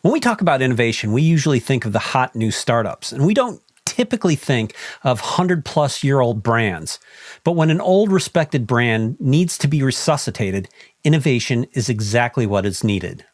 When we talk about innovation, we usually think of the hot new startups, and we don't typically think of 100-plus-year-old brands. But when an old, respected brand needs to be resuscitated, innovation is exactly what is needed.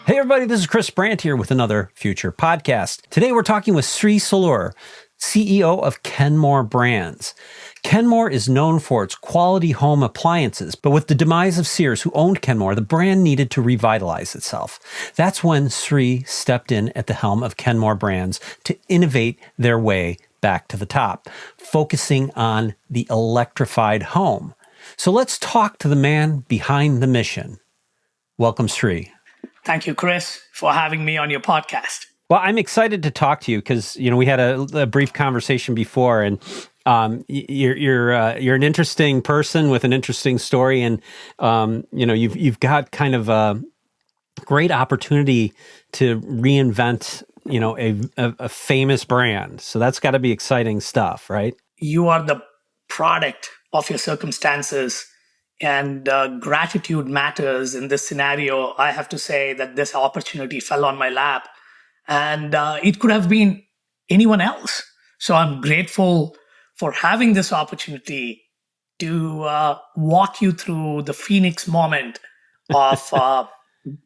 Hey everybody, this is Chris Brandt here with another FUTR podcast. Today we're talking with Sridhar Solur, CEO of Kenmore Brands. Kenmore is known for its quality home appliances, but with the demise of Sears, who owned Kenmore, the brand needed to revitalize itself. That's when Sri stepped in at the helm of Kenmore Brands to innovate their way back to the top, focusing on the electrified home. So let's talk to the man behind the mission. Welcome, Sri. Thank you, Chris, for having me on your podcast. Well, I'm excited to talk to you because we had a brief conversation before, and you're an interesting person with an interesting story, and you've got kind of a great opportunity to reinvent a famous brand. So that's got to be exciting stuff, right? You are the product of your circumstances, and gratitude matters in this scenario. I have to say that this opportunity fell on my lap. And it could have been anyone else. So I'm grateful for having this opportunity to walk you through the Phoenix moment of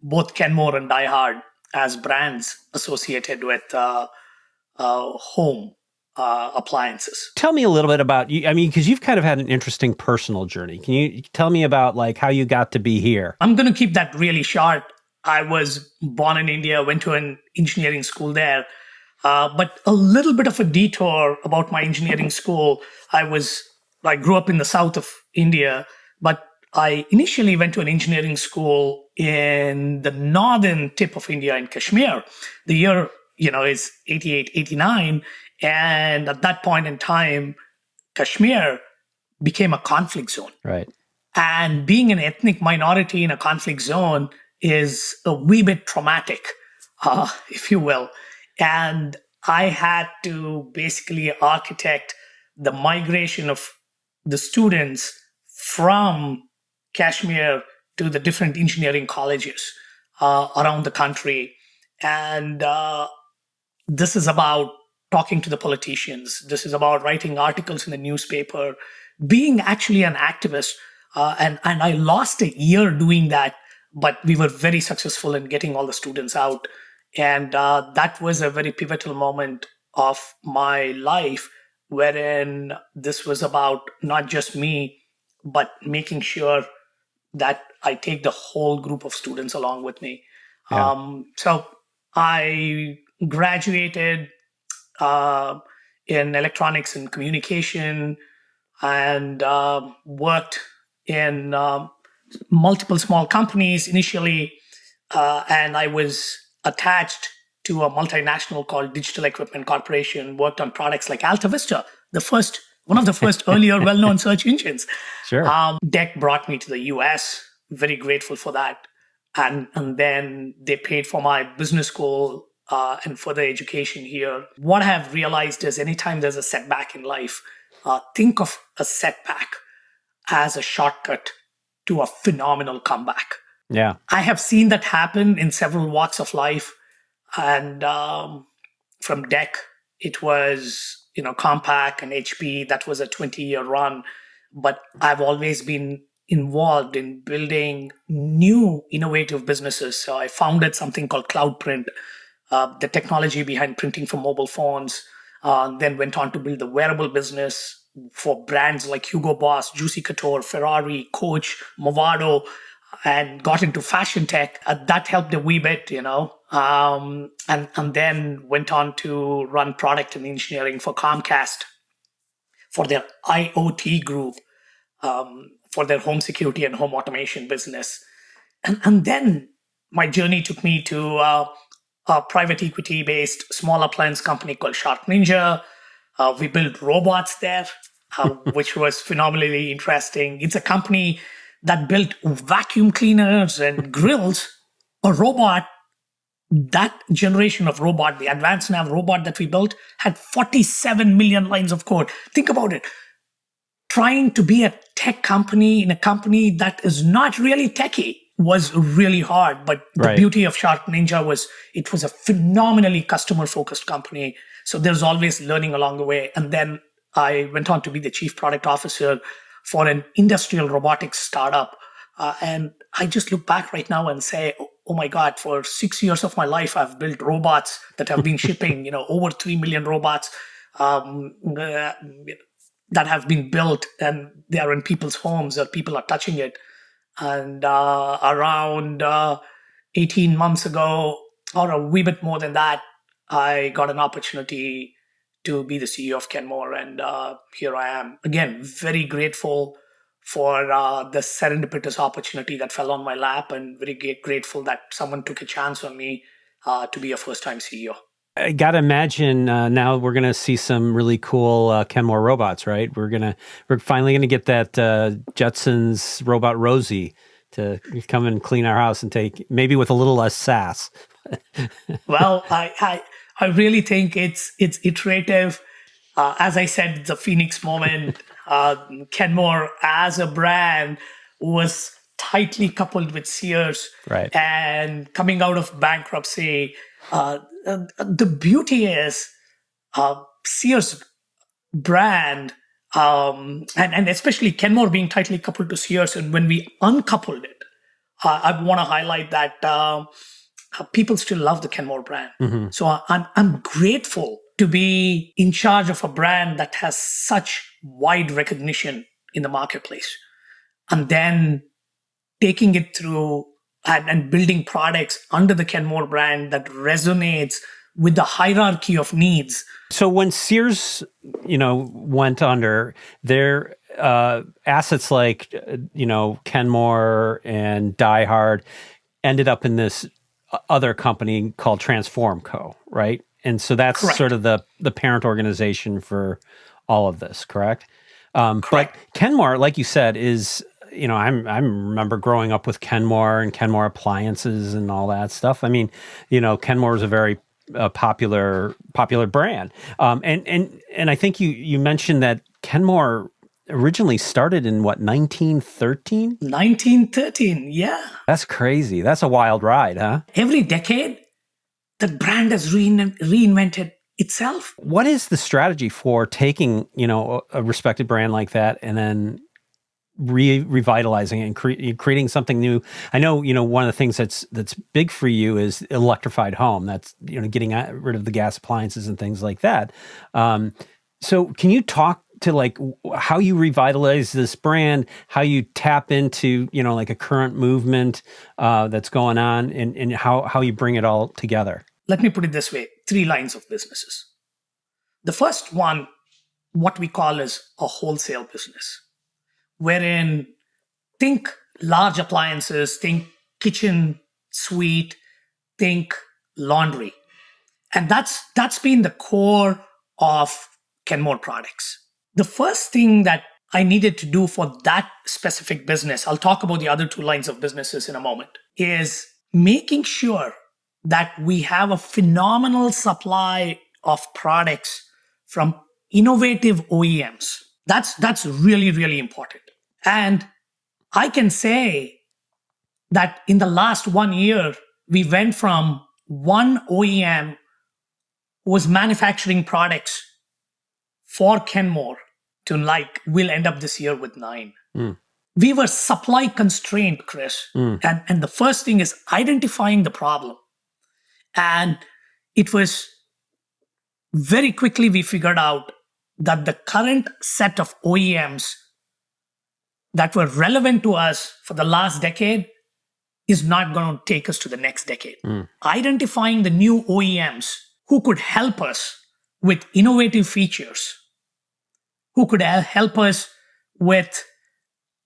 both Kenmore and Die Hard as brands associated with home appliances. Tell me a little bit about you. I mean, because you've kind of had an interesting personal journey. Can you tell me about how you got to be here? I'm going to keep that really short. I was born in India, went to an engineering school there. But a little bit of a detour about my engineering school. I grew up in the south of India, but I initially went to an engineering school in the northern tip of India in Kashmir. The year, is 88, 89. And at that point in time, Kashmir became a conflict zone. Right. And being an ethnic minority in a conflict zone is a wee bit traumatic, if you will. And I had to basically architect the migration of the students from Kashmir to the different engineering colleges around the country. And this is about talking to the politicians. This is about writing articles in the newspaper, being actually an activist. And I lost a year doing that. But we were very successful in getting all the students out. And that was a very pivotal moment of my life, wherein this was about not just me, but making sure that I take the whole group of students along with me. Yeah. So I graduated in electronics and communication and worked in multiple small companies initially, and I was attached to a multinational called Digital Equipment Corporation, worked on products like Alta Vista, one of the first earlier well-known search engines. Sure. DEC brought me to the US, very grateful for that. And then they paid for my business school and further education here. What I have realized is anytime there's a setback in life, think of a setback as a shortcut to a phenomenal comeback. Yeah. I have seen that happen in several walks of life. And from DEC, it was, Compaq and HP. That was a 20-year run. But I've always been involved in building new innovative businesses. So I founded something called Cloudprint, the technology behind printing for mobile phones. Then went on to build the wearable business for brands like Hugo Boss, Juicy Couture, Ferrari, Coach, Movado, and got into fashion tech. That helped a wee bit, and then went on to run product and engineering for Comcast, for their IoT group, for their home security and home automation business. And then my journey took me to a private equity-based small appliance company called Shark Ninja. We built robots there, which was phenomenally interesting. It's a company that built vacuum cleaners and grills. A robot, that generation of robot, the advanced nav robot that we built, had 47 million lines of code. Think about it. trying to be a tech company in a company that is not really techy was really hard. But the beauty of Shark Ninja was it was a phenomenally customer-focused company. So there's always learning along the way. And then I went on to be the chief product officer for an industrial robotics startup. And I just look back right now and say, oh my God, for 6 years of my life, I've built robots that have been shipping, over 3 million robots that have been built, and they are in people's homes or people are touching it. And around 18 months ago, or a wee bit more than that, I got an opportunity to be the CEO of Kenmore. And here I am. Again, very grateful for the serendipitous opportunity that fell on my lap, and very grateful that someone took a chance on me to be a first-time CEO. I got to imagine now we're going to see some really cool Kenmore robots, right? We're finally going to get that Jetsons robot Rosie to come and clean our house and take, maybe with a little less sass. Well, I really think it's iterative. As I said, the Phoenix moment. Kenmore as a brand was tightly coupled with Sears, right? And coming out of bankruptcy, the beauty is Sears brand, and especially Kenmore being tightly coupled to Sears. And when we uncoupled it, I want to highlight that people still love the Kenmore brand. Mm-hmm. So I'm grateful to be in charge of a brand that has such wide recognition in the marketplace, and then taking it through and building products under the Kenmore brand that resonates with the hierarchy of needs. So when Sears, went under, their assets like, Kenmore and Die Hard ended up in this other company called Transform Co., right? And so that's correct. Sort of the parent organization for all of this, correct? Correct. But Kenmore, like you said, is, I remember growing up with Kenmore and Kenmore appliances and all that stuff. I mean, Kenmore is a very popular brand. And I think you mentioned that Kenmore originally started in 1913? 1913, yeah. That's crazy. That's a wild ride, huh? Every decade, the brand has reinvented itself. What is the strategy for taking, a respected brand like that and then revitalizing it and creating something new? I know, one of the things that's big for you is electrified home. That's, getting rid of the gas appliances and things like that. So can you talk to like how you revitalize this brand, how you tap into, like a current movement that's going on, and how you bring it all together? Let me put it this way, 3 lines of businesses. The first one, what we call is a wholesale business, wherein think large appliances, think kitchen suite, think laundry. And that's been the core of Kenmore products. The first thing that I needed to do for that specific business, I'll talk about the other 2 lines of businesses in a moment, is making sure that we have a phenomenal supply of products from innovative OEMs. That's really, really important. And I can say that in the last 1 year, we went from one OEM who was manufacturing products for Kenmore to we'll end up this year with 9. Mm. We were supply constrained, Chris. Mm. And the first thing is identifying the problem. And it was very quickly we figured out that the current set of OEMs that were relevant to us for the last decade is not going to take us to the next decade. Mm. Identifying the new OEMs who could help us with innovative features, who could help us with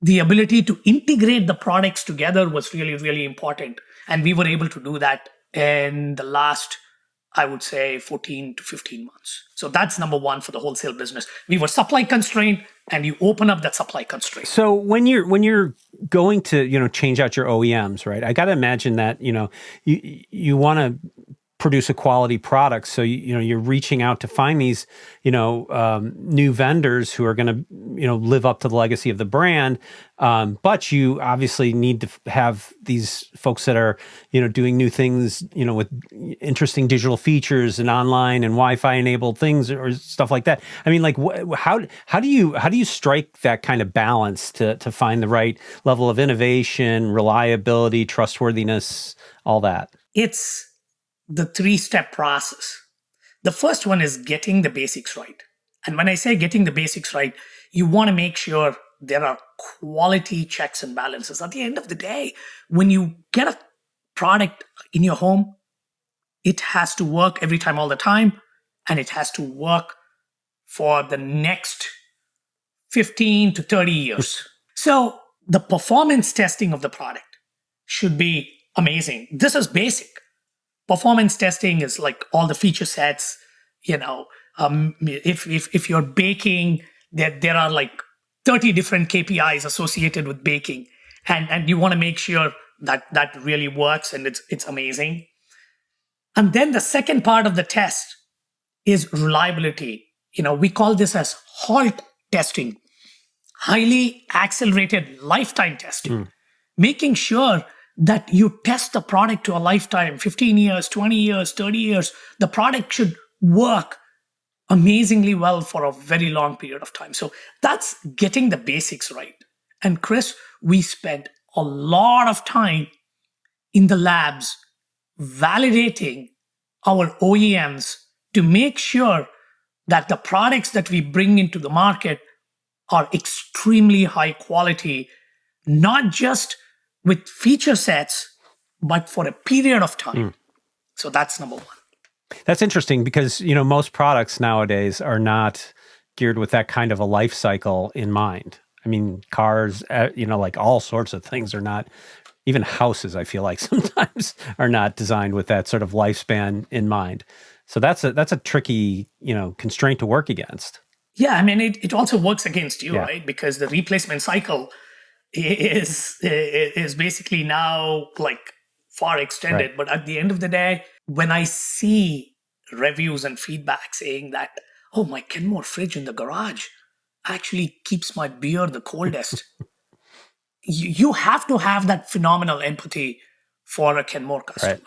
the ability to integrate the products together was really, really important. And we were able to do that in the last, I would say, 14 to 15 months. So that's number one for the wholesale business. We were supply constrained, and you open up that supply constraint. So when you're going to change out your OEMs, right? I got to imagine that you want to produce a quality product. So, you're reaching out to find these, new vendors who are going to, live up to the legacy of the brand. But you obviously need to have these folks that are, doing new things, with interesting digital features and online and Wi-Fi enabled things or stuff like that. I mean, like, how do you strike that kind of balance to find the right level of innovation, reliability, trustworthiness, all that? It's the 3-step process. The first one is getting the basics right. And when I say getting the basics right, you want to make sure there are quality checks and balances. At the end of the day, when you get a product in your home, it has to work every time, all the time, and it has to work for the next 15 to 30 years. So the performance testing of the product should be amazing. This is basic. Performance testing is like all the feature sets. If you're baking, there are like 30 different KPIs associated with baking, and you want to make sure that really works and it's amazing. And then the second part of the test is reliability. We call this as HALT testing, highly accelerated lifetime testing, making sure that you test the product to a lifetime, 15 years, 20 years, 30 years. The product should work amazingly well for a very long period of time. So that's getting the basics right. And Chris, we spent a lot of time in the labs validating our OEMs to make sure that the products that we bring into the market are extremely high quality, not just with feature sets, but for a period of time. So that's number one. That's interesting because, most products nowadays are not geared with that kind of a life cycle in mind. I mean, cars, like all sorts of things are not, even houses, I feel like sometimes are not designed with that sort of lifespan in mind. So that's a tricky, constraint to work against. Yeah, I mean, it also works against you, right? Because the replacement cycle is basically now like far extended. Right. But at the end of the day, when I see reviews and feedback saying that, oh, my Kenmore fridge in the garage actually keeps my beer the coldest, you have to have that phenomenal empathy for a Kenmore customer.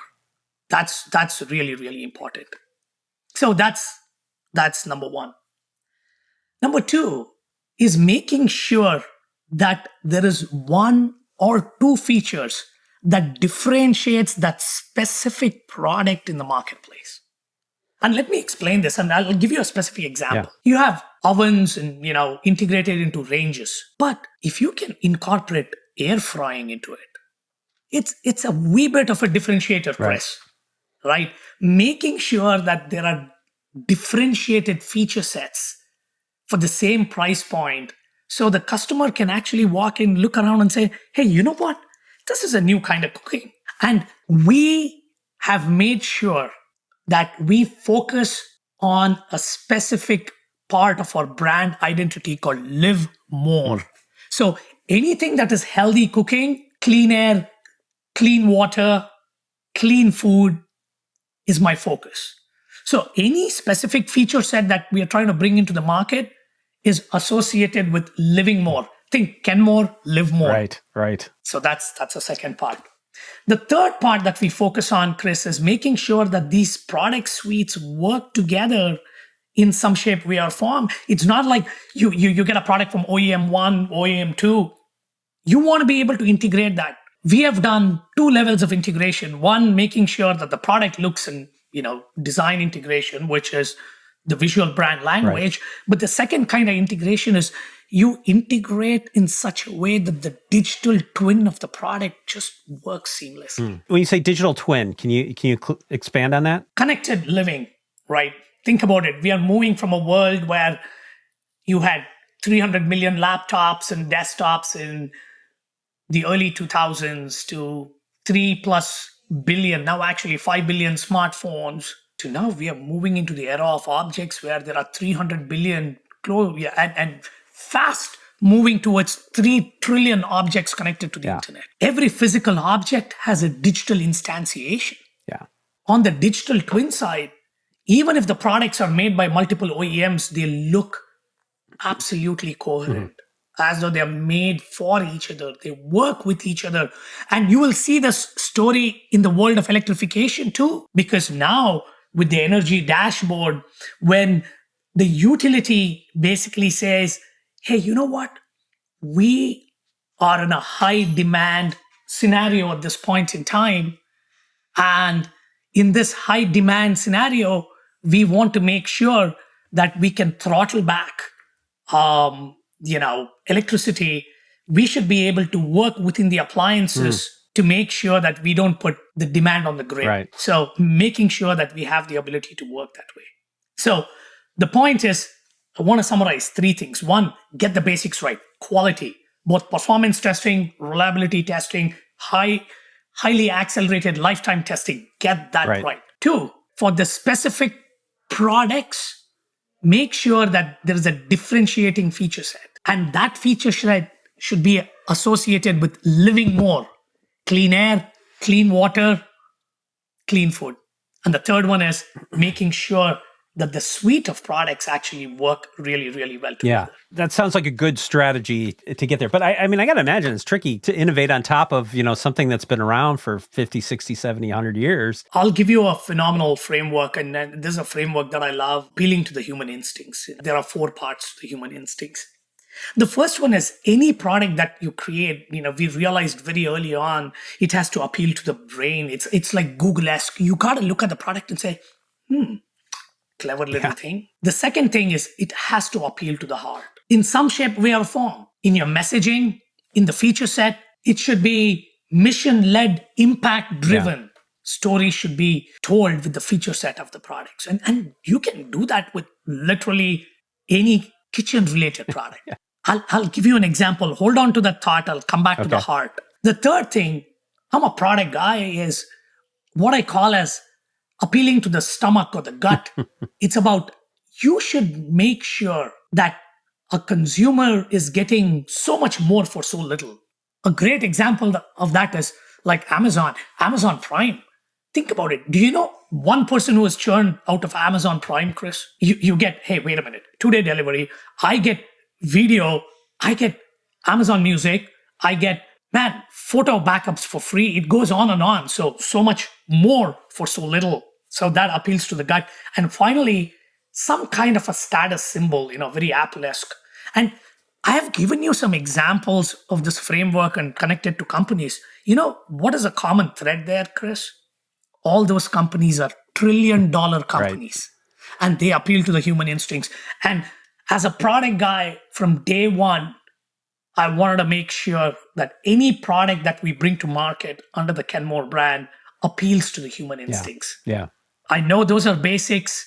Right. That's really, really important. So that's number one. Number two is making sure that there is one or two features that differentiates that specific product in the marketplace. And let me explain this, and I'll give you a specific example. Yeah. You have ovens and, integrated into ranges. But if you can incorporate air frying into it, it's a wee bit of a differentiator, Chris, right? Making sure that there are differentiated feature sets for the same price point, so the customer can actually walk in, look around and say, hey, you know what? This is a new kind of cooking. And we have made sure that we focus on a specific part of our brand identity called Live More. So anything that is healthy cooking, clean air, clean water, clean food is my focus. So any specific feature set that we are trying to bring into the market is associated with living more. Think Kenmore, live more. Right. So that's the second part. The third part that we focus on, Chris, is making sure that these product suites work together in some shape, way, or form. It's not like you get a product from OEM 1, OEM 2. You want to be able to integrate that. We have done 2 levels of integration. One, making sure that the product looks in, design integration, which is the visual brand language. Right. But the second kind of integration is you integrate in such a way that the digital twin of the product just works seamlessly. When you say digital twin, can you expand on that? Connected living, right? Think about it. We are moving from a world where you had 300 million laptops and desktops in the early 2000s to 3+ billion, now actually 5 billion smartphones, to now we are moving into the era of objects where there are 300 billion and fast moving towards 3 trillion objects connected to the internet. Every physical object has a digital instantiation On the digital twin side, even if the products are made by multiple OEMs, they look absolutely coherent, as though they're made for each other. They work with each other. And you will see this story in the world of electrification too, because now with the energy dashboard, when the utility basically says, hey, you know what? We are in a high demand scenario at this point in time. And in this high demand scenario, we want to make sure that we can throttle back electricity. We should be able to work within the appliances to make sure that we don't put the demand on the grid. Right. So making sure that we have the ability to work that way. So the point is, I want to summarize three things. One, get the basics right. Quality, both performance testing, reliability testing, highly accelerated lifetime testing. Get that right. Two, for the specific products, make sure that there is a differentiating feature set. And that feature set should be associated with living more. Clean air, clean water, clean food. And the third one is making sure that the suite of products actually work really, really well together. Yeah, that sounds like a good strategy to get there. But I mean, I got to imagine it's tricky to innovate on top of, something that's been around for 50, 60, 70, 100 years. I'll give you a phenomenal framework. And this is a framework that I love, appealing to the human instincts. There are 4 parts to the human instincts. The first one is any product that you create, we realized very early on, it has to appeal to the brain. It's like Google-esque. You got to look at the product and say, clever little thing. The second thing is it has to appeal to the heart in some shape, way, or form. In your messaging, in the feature set, it should be mission-led, impact-driven. Yeah. Stories should be told with the feature set of the products. And you can do that with literally any kitchen-related product. Yeah. I'll give you an example. Hold on to that thought. I'll come back to the heart. The third thing, I'm a product guy, is what I call as appealing to the stomach or the gut. It's about, you should make sure that a consumer is getting so much more for so little. A great example of that is like Amazon Prime. Think about it. Do you know one person who has churned out of Amazon Prime, Chris? You get, hey, wait a minute, 2-day delivery. I get video. I get Amazon Music. I get, photo backups for free. It goes on and on. So much more for so little. So that appeals to the gut. And finally, some kind of a status symbol, very Apple-esque. And I have given you some examples of this framework and connected to companies. What is a common thread there, Chris? All those companies are trillion-dollar companies. Right. And they appeal to the human instincts. And as a product guy from day one, I wanted to make sure that any product that we bring to market under the Kenmore brand appeals to the human instincts. Yeah. I know those are basics,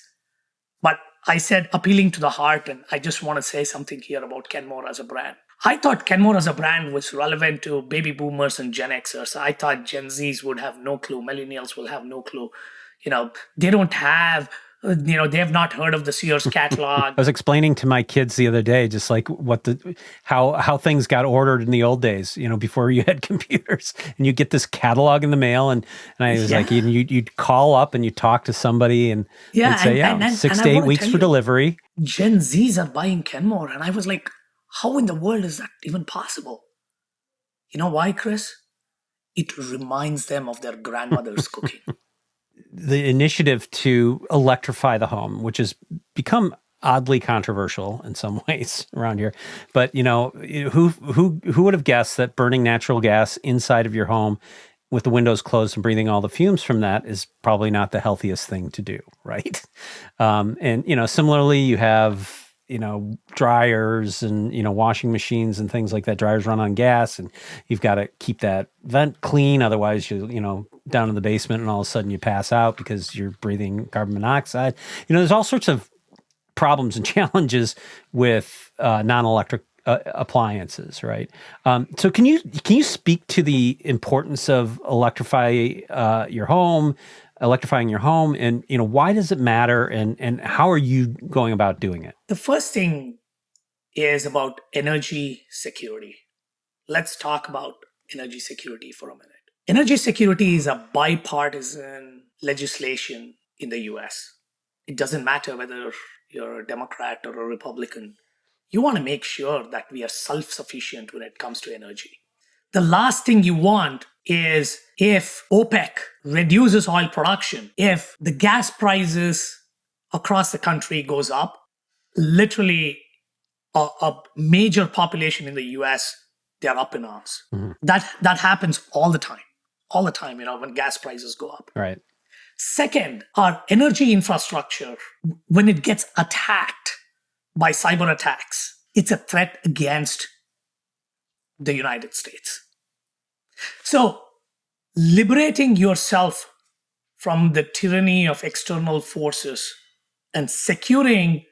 but I said appealing to the heart, and I just want to say something here about Kenmore as a brand. I thought Kenmore as a brand was relevant to baby boomers and Gen Xers. I thought Gen Zs would have no clue. Millennials will have no clue. They don't have, they have not heard of the Sears catalog. I was explaining to my kids the other day, just like how things got ordered in the old days, before you had computers, and you get this catalog in the mail. And I was like, you'd call up and you talk to somebody and they'd say, 6 to 8 weeks for delivery. Gen Zs are buying Kenmore. And I was like, how in the world is that even possible? You know why, Chris? It reminds them of their grandmother's cooking. The initiative to electrify the home, which has become oddly controversial in some ways around here. But, who would have guessed that burning natural gas inside of your home with the windows closed and breathing all the fumes from that is probably not the healthiest thing to do, right? And, similarly, you have, dryers and, washing machines and things like that. Dryers run on gas, and you've got to keep that vent clean. Otherwise, down in the basement and all of a sudden you pass out because you're breathing carbon monoxide. There's all sorts of problems and challenges with non-electric appliances, right? So can you speak to the importance of electrifying your home, and why does it matter, and how are you going about doing it? The first thing is about energy security. Let's talk about energy security for a minute. Energy security is a bipartisan legislation in the US. It doesn't matter whether you're a Democrat or a Republican. You want to make sure that we are self-sufficient when it comes to energy. The last thing you want is if OPEC reduces oil production, if the gas prices across the country goes up, literally a major population in the US, they're up in arms. Mm-hmm. That happens all the time, when gas prices go up. Right. Second, our energy infrastructure, when it gets attacked by cyber attacks, it's a threat against the United States. So, liberating yourself from the tyranny of external forces and securing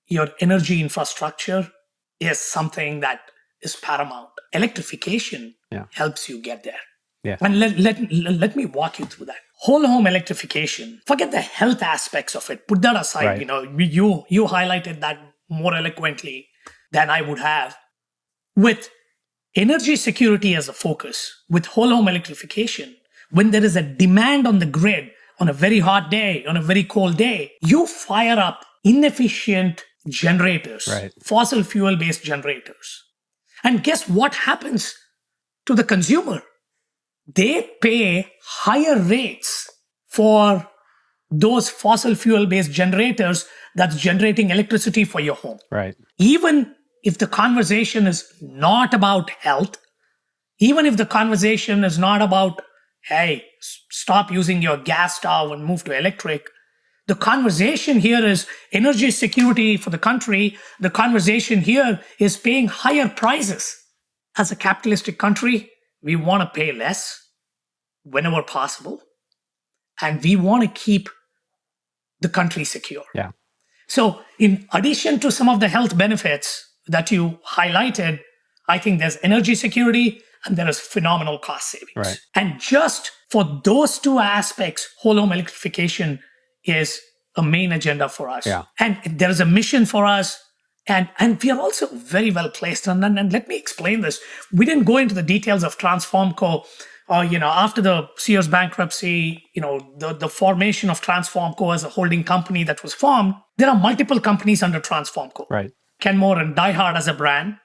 your energy infrastructure is something that is paramount. Electrification helps you get there. Yeah. And let me walk you through that. Whole home electrification, forget the health aspects of it. Put that aside. Right. You highlighted that more eloquently than I would have. With energy security as a focus, with whole home electrification, when there is a demand on the grid on a very hot day, on a very cold day, you fire up inefficient generators, right, fossil fuel-based generators. And guess what happens to the consumer? They pay higher rates for those fossil fuel-based generators that's generating electricity for your home. Right. Even if the conversation is not about health, even if the conversation is not about, hey, stop using your gas stove and move to electric, the conversation here is energy security for the country. The conversation here is paying higher prices. As a capitalistic country, we want to pay less whenever possible, and we want to keep the country secure. Yeah. So in addition to some of the health benefits that you highlighted, I think there's energy security and there is phenomenal cost savings. Right. And just for those two aspects, whole home electrification is a main agenda for us. Yeah. And there is a mission for us. And we are also very well placed. And let me explain this. We didn't go into the details of Transformco. After the Sears bankruptcy, the formation of Transformco as a holding company that was formed, there are multiple companies under Transformco. Right. Kenmore and DieHard as a brand.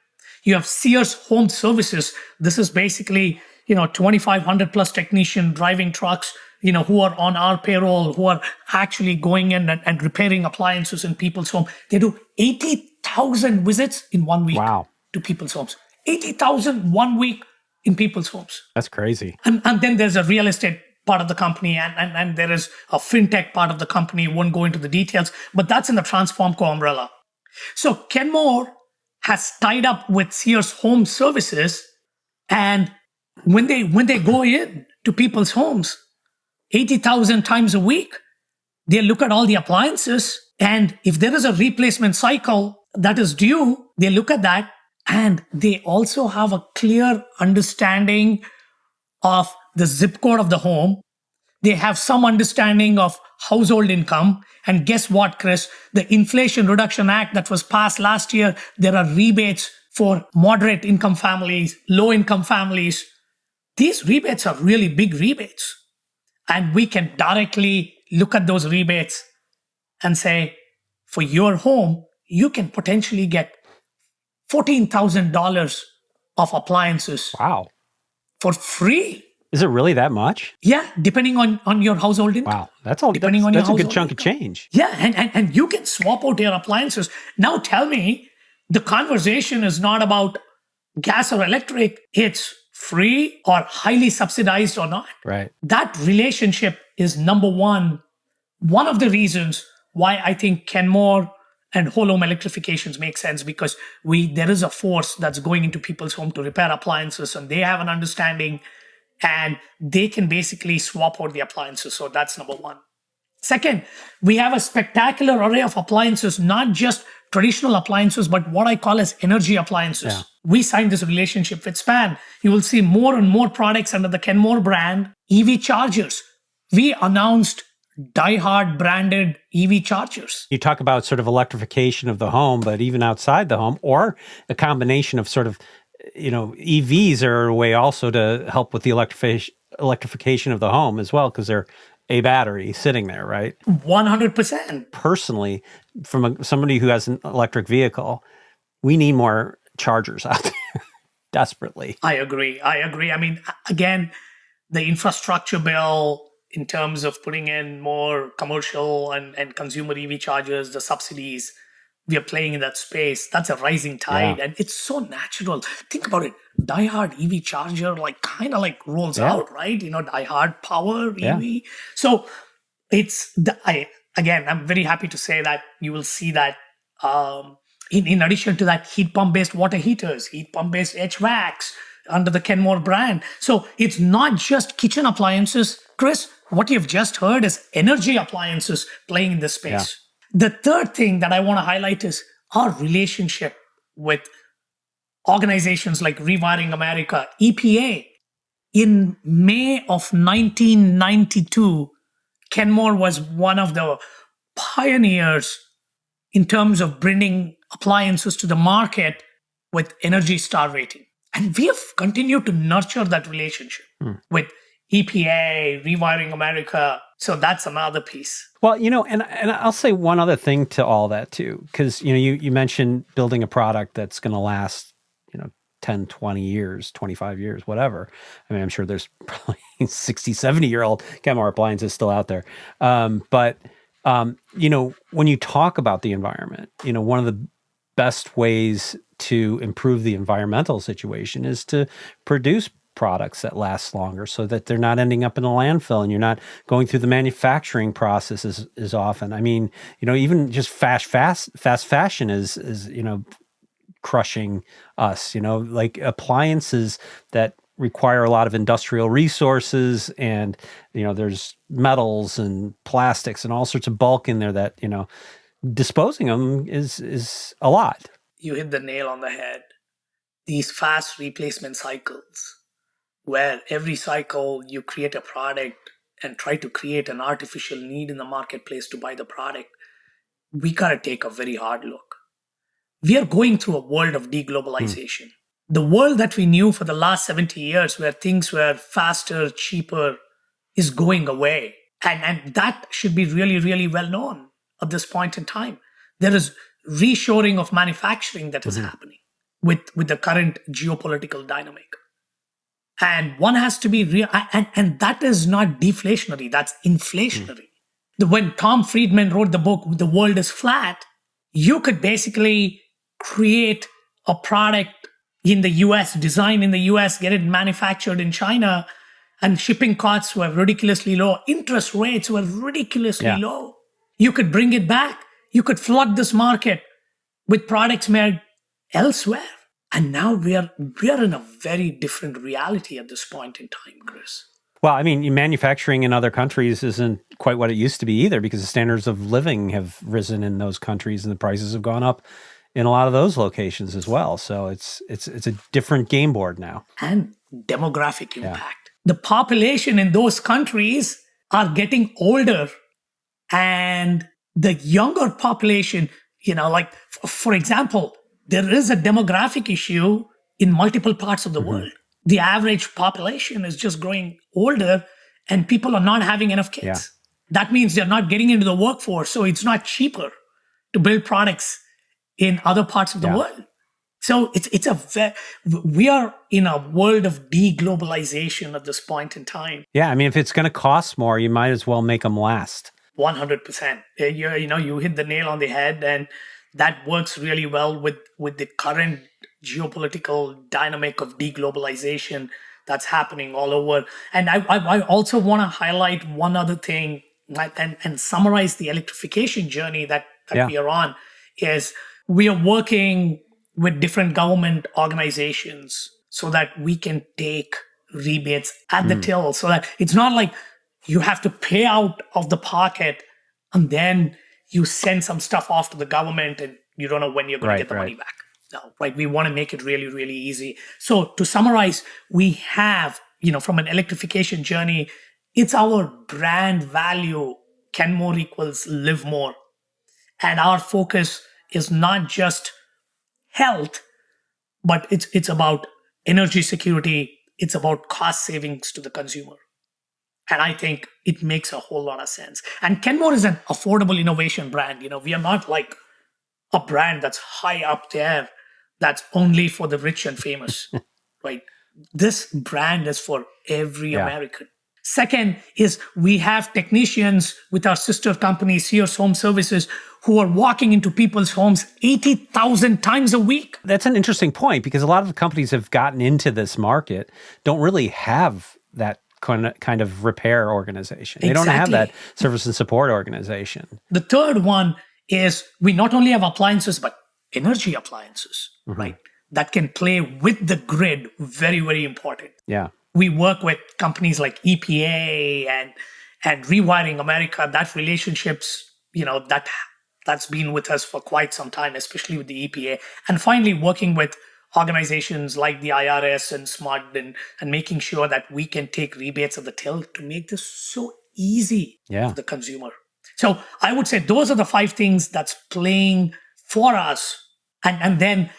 You have Sears Home Services. This is basically, 2,500 plus technician driving trucks, who are on our payroll, who are actually going in and repairing appliances in people's home. They do 80,000 visits in 1 week. Wow. To people's homes. 80,000 1 week in people's homes. That's crazy. And then there's a real estate part of the company and there is a fintech part of the company. Won't go into the details, but that's in the Transformco umbrella. So Kenmore has tied up with Sears Home Services, and when they go in to people's homes, 80,000 times a week, they look at all the appliances, and if there is a replacement cycle that is due, they look at that, and they also have a clear understanding of the zip code of the home. They have some understanding of household income. And guess what, Chris? The Inflation Reduction Act that was passed last year, there are rebates for moderate income families, low income families. These rebates are really big rebates. And we can directly look at those rebates and say, for your home, you can potentially get $14,000 of appliances. Wow. For free. Is it really that much? Yeah, depending on your household income. Wow, that's all. Depending on that's your a good chunk household of change. Yeah, and you can swap out your appliances. Now tell me, the conversation is not about gas or electric. It's free or highly subsidized or not. Right. That relationship is number one of the reasons why I think Kenmore and whole home electrifications make sense, because there is a force that's going into people's home to repair appliances, and they have an understanding and they can basically swap out the appliances. So that's number one. Second, we have a spectacular array of appliances, not just traditional appliances, but what I call as energy appliances. Yeah. We signed this relationship with Span. You will see more and more products under the Kenmore brand. EV chargers. We announced DieHard branded EV chargers. You talk about sort of electrification of the home, but even outside the home, or a combination of sort of, EVs are a way also to help with the electrification of the home as well, because they're a battery sitting there, right? 100%. Personally, from somebody who has an electric vehicle, we need more chargers out there desperately. I agree. I mean, again, the infrastructure bill in terms of putting in more commercial and consumer EV chargers, the subsidies, we are playing in that space. That's a rising tide. Yeah. And it's so natural. Think about it. Diehard EV charger, like kind of like rolls Yeah. out, right? Diehard power EV. Yeah. So I'm very happy to say that you will see that in addition to that, heat pump based water heaters, heat pump based HVACs under the Kenmore brand. So it's not just kitchen appliances. Chris, what you've just heard is energy appliances playing in this space. The third thing that I want to highlight is our relationship with organizations like Rewiring America, EPA. In May of 1992, Kenmore was one of the pioneers in terms of bringing appliances to the market with Energy Star rating. And we have continued to nurture that relationship with EPA, Rewiring America. So that's another piece. Well, and I'll say one other thing to all that too, because, you mentioned building a product that's going to last, 10, 20 years, 25 years, whatever. I mean, I'm sure there's probably 60, 70-year-old Kenmore appliances still out there. But when you talk about the environment, one of the best ways to improve the environmental situation is to produce products that last longer so that they're not ending up in a landfill and you're not going through the manufacturing process as often. I mean, even just fast fashion is crushing us, like appliances that require a lot of industrial resources and, there's metals and plastics and all sorts of bulk in there that, disposing them is a lot. You hit the nail on the head. These fast replacement cycles, where every cycle you create a product and try to create an artificial need in the marketplace to buy the product, we got to take a very hard look. We are going through a world of deglobalization. The world that we knew for the last 70 years, where things were faster, cheaper, is going away. And that should be really, really well known at this point in time. There is reshoring of manufacturing that is happening with the current geopolitical dynamic. And one has to be real, and that is not deflationary, that's inflationary. When Tom Friedman wrote the book, The World is Flat, you could basically create a product in the US, design in the US, get it manufactured in China, and shipping costs were ridiculously low. Interest rates were ridiculously low. You could bring it back. You could flood this market with products made elsewhere. And now we are in a very different reality at this point in time, Chris. Well, I mean, manufacturing in other countries isn't quite what it used to be either, because the standards of living have risen in those countries and the prices have gone up in a lot of those locations as well. So it's a different game board now. And demographic impact. The population in those countries are getting older, and the younger population, like, for example, there is a demographic issue in multiple parts of the world. The average population is just growing older and people are not having enough kids. Yeah. That means they're not getting into the workforce. So it's not cheaper to build products in other parts of the world. So we are in a world of deglobalization at this point in time. Yeah. I mean, if it's going to cost more, you might as well make them last. 100%. You hit the nail on the head, and that works really well with the current geopolitical dynamic of deglobalization that's happening all over. And I also want to highlight one other thing and summarize the electrification journey that we are on. Is we are working with different government organizations so that we can take rebates at the till, so that it's not like you have to pay out of the pocket and then you send some stuff off to the government and you don't know when you're going to get the money back. No, right? We want to make it really, really easy. So to summarize, we have, from an electrification journey, it's our brand value. Kenmore equals live more. And our focus is not just health, but it's about energy security. It's about cost savings to the consumer. And I think it makes a whole lot of sense. And Kenmore is an affordable innovation brand. We are not like a brand that's high up there, that's only for the rich and famous, right? This brand is for every American. Second is we have technicians with our sister company, Sears Home Services, who are walking into people's homes 80,000 times a week. That's an interesting point, because a lot of companies have gotten into this market, don't really have that kind of repair organization. They don't have that service and support organization. The third one is we not only have appliances, but energy appliances, right? That can play with the grid. Very, very important. Yeah. We work with companies like EPA and Rewiring America. That relationships, that's been with us for quite some time, especially with the EPA. And finally, working with organizations like the IRS and SMUD and making sure that we can take rebates at the till to make this so easy for the consumer. So I would say those are the 5 things that's playing for us. And then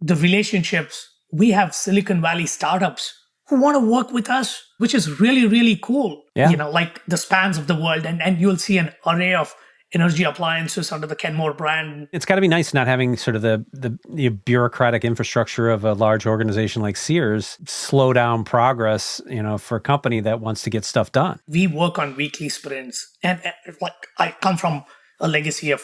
the relationships. We have Silicon Valley startups who want to work with us, which is really, really cool. Yeah. Like the Spans of the world. And you'll see an array of energy appliances under the Kenmore brand. It's got to be nice not having sort of the bureaucratic infrastructure of a large organization like Sears slow down progress, for a company that wants to get stuff done. We work on weekly sprints. And like I come from a legacy of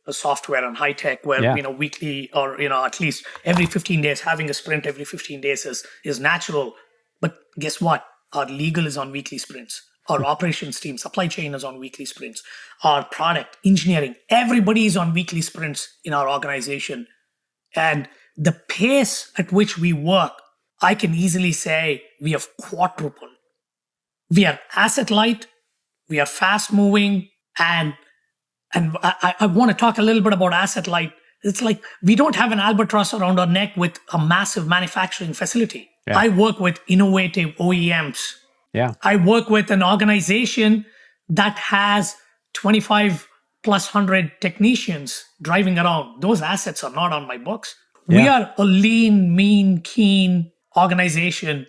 software and high tech where, weekly or, at least every 15 days, having a sprint every 15 days is natural. But guess what? Our legal is on weekly sprints. Our operations team, supply chain is on weekly sprints. Our product, engineering, everybody is on weekly sprints in our organization. And the pace at which we work, I can easily say we have quadrupled. We are asset light, we are fast moving, and I want to talk a little bit about asset light. It's like we don't have an albatross around our neck with a massive manufacturing facility. Yeah. I work with innovative OEMs. Yeah. I work with an organization that has 25 plus 100 technicians driving around. Those assets are not on my books. Yeah. We are a lean, mean, keen organization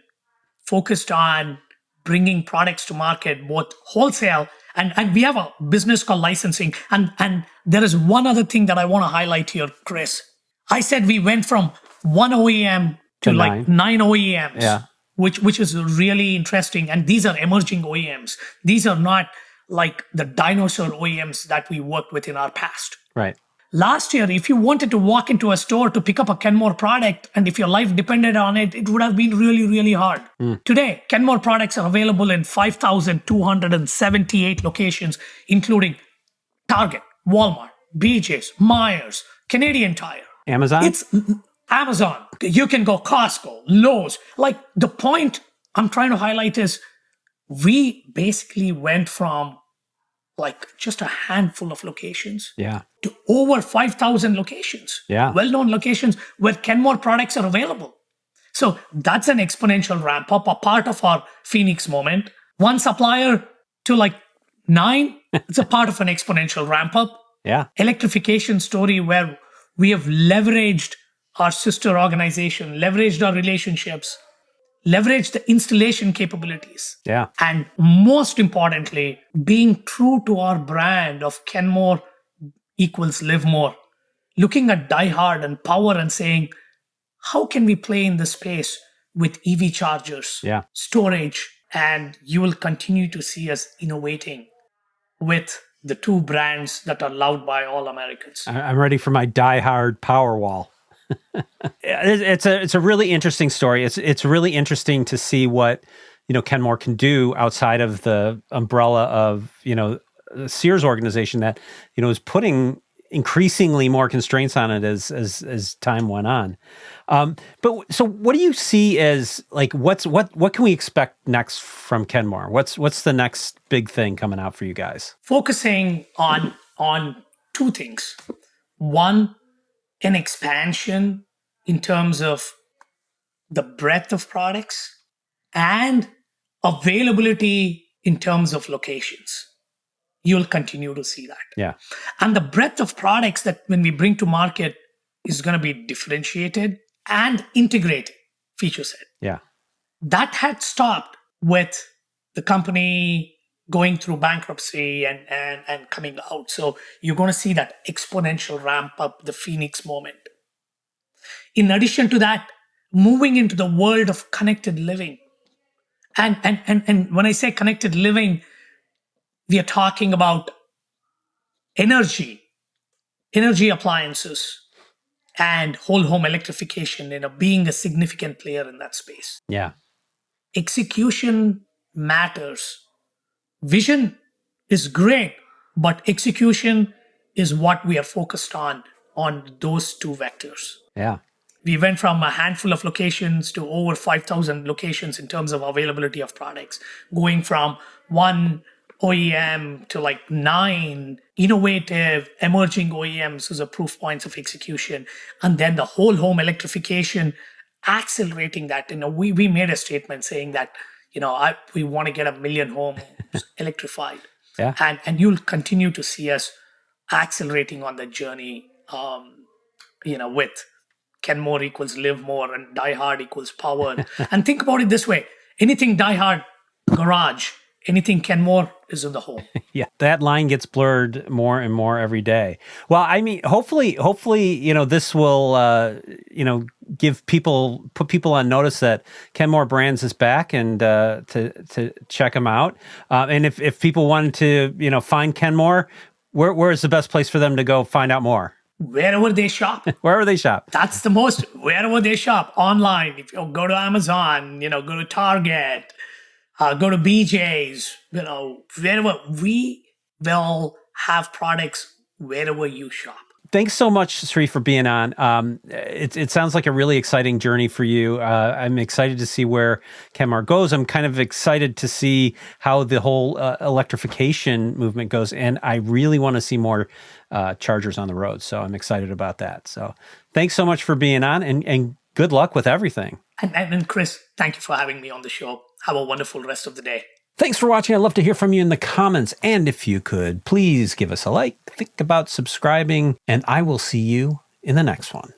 focused on bringing products to market, both wholesale and we have a business called licensing. And there is one other thing that I want to highlight here, Chris. I said we went from one OEM to like 9 OEMs. Yeah. Which is really interesting. And these are emerging OEMs. These are not like the dinosaur OEMs that we worked with in our past. Right. Last year, if you wanted to walk into a store to pick up a Kenmore product, and if your life depended on it, it would have been really, really hard. Today, Kenmore products are available in 5,278 locations, including Target, Walmart, BJ's, Myers, Canadian Tire. Amazon? It's Amazon. You can go Costco, Lowe's. Like the point I'm trying to highlight is we basically went from like just a handful of locations to over 5,000 locations. Yeah. Well-known locations where Kenmore products are available. So that's an exponential ramp up, a part of our Phoenix moment. One supplier to like 9, it's a part of an exponential ramp up. Yeah. Electrification story where we have leveraged our sister organization, leveraged our relationships, leveraged the installation capabilities. Yeah. And most importantly, being true to our brand of Kenmore equals live more. Looking at Die Hard and power and saying, how can we play in the space with EV chargers, storage, and you will continue to see us innovating with the 2 brands that are loved by all Americans. I'm ready for my Die Hard Powerwall. It's a really interesting story. It's really interesting to see what Kenmore can do outside of the umbrella of the Sears organization that is putting increasingly more constraints on it as time went on. But so what do you see as like what can we expect next from Kenmore? What's the next big thing coming out for you guys? Focusing on 2 things. One, an expansion in terms of the breadth of products and availability in terms of locations. You'll continue to see that. Yeah. And the breadth of products that when we bring to market is going to be differentiated and integrated feature set. Yeah. That had stopped with the company going through bankruptcy and coming out. So you're going to see that exponential ramp up, the Phoenix moment. In addition to that, moving into the world of connected living. And when I say connected living, we are talking about energy appliances, and whole home electrification, being a significant player in that space. Yeah. Execution matters. Vision is great, but execution is what we are focused on those two vectors. Yeah. We went from a handful of locations to over 5,000 locations in terms of availability of products, going from one OEM to like 9 innovative emerging OEMs as a proof points of execution. And then the whole home electrification, accelerating that. We made a statement saying that, we want to get 1 million homes electrified. Yeah. And you'll continue to see us accelerating on the journey, with Kenmore equals live more and die hard equals power. And think about it this way. Anything die hard, garage. Anything Kenmore is in the home. Yeah, that line gets blurred more and more every day. Well, I mean, hopefully, this will, put people on notice that Kenmore Brands is back, and to check them out. And if people wanted to, find Kenmore, where is the best place for them to go find out more? Wherever they shop. Wherever they shop. That's the most, wherever they shop, online. If you go to Amazon, go to Target, go to BJ's, wherever. We will have products wherever you shop. Thanks so much, Sri, for being on. It sounds like a really exciting journey for you. I'm excited to see where Kenmore goes. I'm kind of excited to see how the whole electrification movement goes. And I really want to see more chargers on the road. So I'm excited about that. So thanks so much for being on, and good luck with everything. And Chris, thank you for having me on the show. Have a wonderful rest of the day. Thanks for watching. I'd love to hear from you in the comments. And if you could, please give us a like, think about subscribing, and I will see you in the next one.